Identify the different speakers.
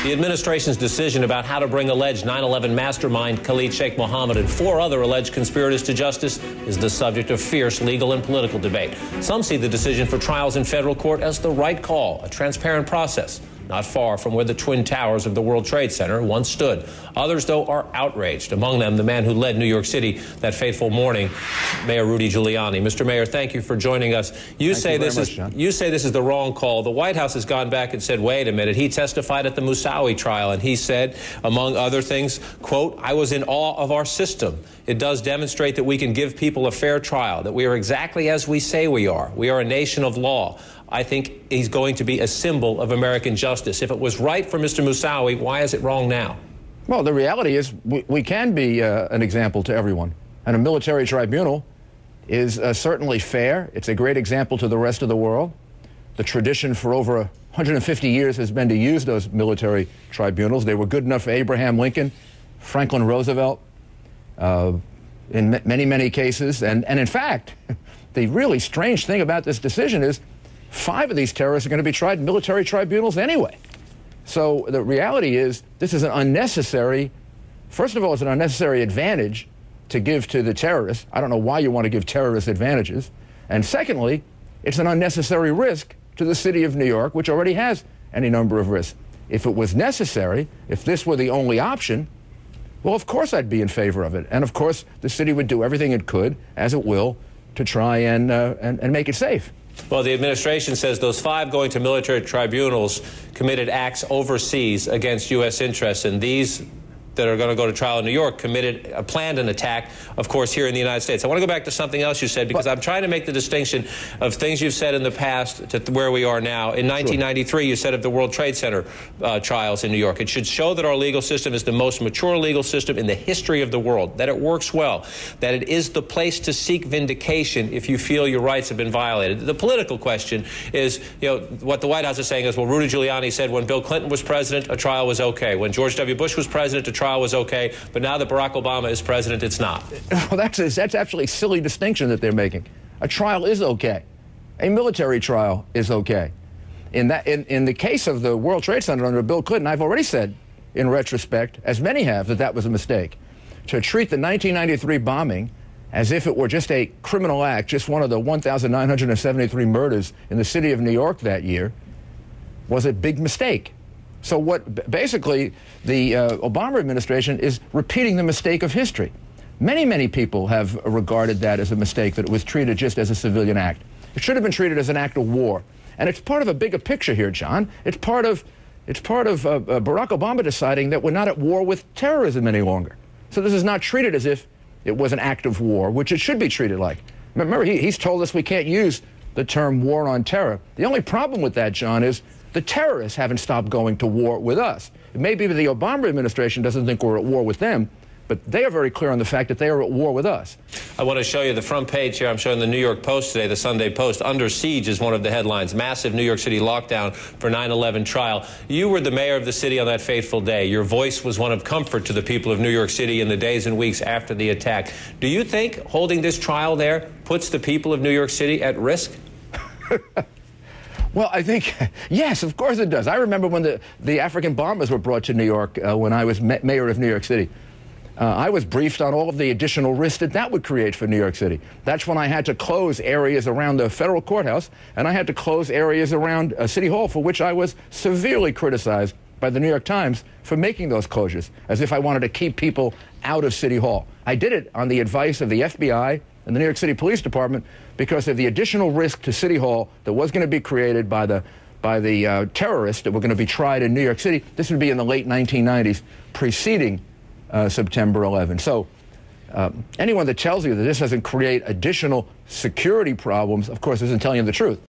Speaker 1: The administration's decision about how to bring alleged 9/11 mastermind Khalid Sheikh Mohammed and 4 other alleged conspirators to justice is the subject of fierce legal and political debate. Some see the decision for trials in federal court as the right call, a transparent process, not far from where the Twin Towers of the World Trade Center once stood. Others, though, are outraged, among them the man who led New York City that fateful morning, Mayor Rudy Giuliani. Mr. Mayor, thank you for joining us. You say this is the wrong call. The White House has gone back and said, wait a minute. He testified at the Moussaoui trial, and he said, among other things, quote, "I was in awe of our system. It does demonstrate that we can give people a fair trial, that we are exactly as we say we are. We are a nation of law." I think he's going to be a symbol of American justice. If it was right for Mr. Moussaoui, why is it wrong now?
Speaker 2: Well, the reality is we can be an example to everyone. And a military tribunal is certainly fair. It's a great example to the rest of the world. The tradition for over 150 years has been to use those military tribunals. They were good enough for Abraham Lincoln, Franklin Roosevelt, in many, many cases. And in fact, the really strange thing about this decision is 5 of these terrorists are going to be tried in military tribunals anyway. So the reality is this is an unnecessary, first of all, it's an unnecessary advantage to give to the terrorists. I don't know why you want to give terrorists advantages. And secondly, it's an unnecessary risk to the city of New York, which already has any number of risks. If it was necessary, if this were the only option, well, of course I'd be in favor of it. And of course the city would do everything it could, as it will, to try and make it safe.
Speaker 1: Well, the administration says those 5 going to military tribunals committed acts overseas against U.S. interests, and these that are going to go to trial in New York planned an attack, of course, here in the United States. I want to go back to something else you said, because I'm trying to make the distinction of things you've said in the past to where we are now. In 1993, you said of the World Trade Center trials in New York, it should show that our legal system is the most mature legal system in the history of the world, that it works well, that it is the place to seek vindication if you feel your rights have been violated. The political question is, what the White House is saying is, well, Rudy Giuliani said when Bill Clinton was president, a trial was okay. When George W. Bush was president, a trial was okay, but now that Barack Obama is president, it's not.
Speaker 2: Well, that's actually a silly distinction that they're making. A trial is okay. A military trial is okay. In the case of the World Trade Center under Bill Clinton, I've already said, in retrospect, as many have, that was a mistake. To treat the 1993 bombing as if it were just a criminal act, just one of the 1,973 murders in the city of New York that year, was a big mistake. So what basically the Obama administration is repeating the mistake of history. Many, many people have regarded that as a mistake, that it was treated just as a civilian act. It should have been treated as an act of war. And it's part of a bigger picture here, John. It's part of Barack Obama deciding that we're not at war with terrorism any longer. So this is not treated as if it was an act of war, which it should be treated like. Remember, he's told us we can't use the term war on terror. The only problem with that, John, is the terrorists haven't stopped going to war with us. It may be that the Obama administration doesn't think we're at war with them, but they are very clear on the fact that they are at war with us.
Speaker 1: I want to show you the front page here. I'm showing the New York Post today, the Sunday Post. Under siege is one of the headlines. Massive New York City lockdown for 9/11 trial. You were the mayor of the city on that fateful day. Your voice was one of comfort to the people of New York City in the days and weeks after the attack. Do you think holding this trial there puts the people of New York City at risk?
Speaker 2: Well, I think, yes, of course it does. I remember when the African bombers were brought to New York when I was mayor of New York City. I was briefed on all of the additional risks that would create for New York City. That's when I had to close areas around the federal courthouse, and I had to close areas around City Hall, for which I was severely criticized by the New York Times for making those closures, as if I wanted to keep people out of City Hall. I did it on the advice of the FBI and the New York City Police Department because of the additional risk to City Hall that was going to be created by the terrorists that were going to be tried in New York City. This would be in the late 1990s, preceding September 11. So anyone that tells you that this doesn't create additional security problems, of course, isn't telling you the truth.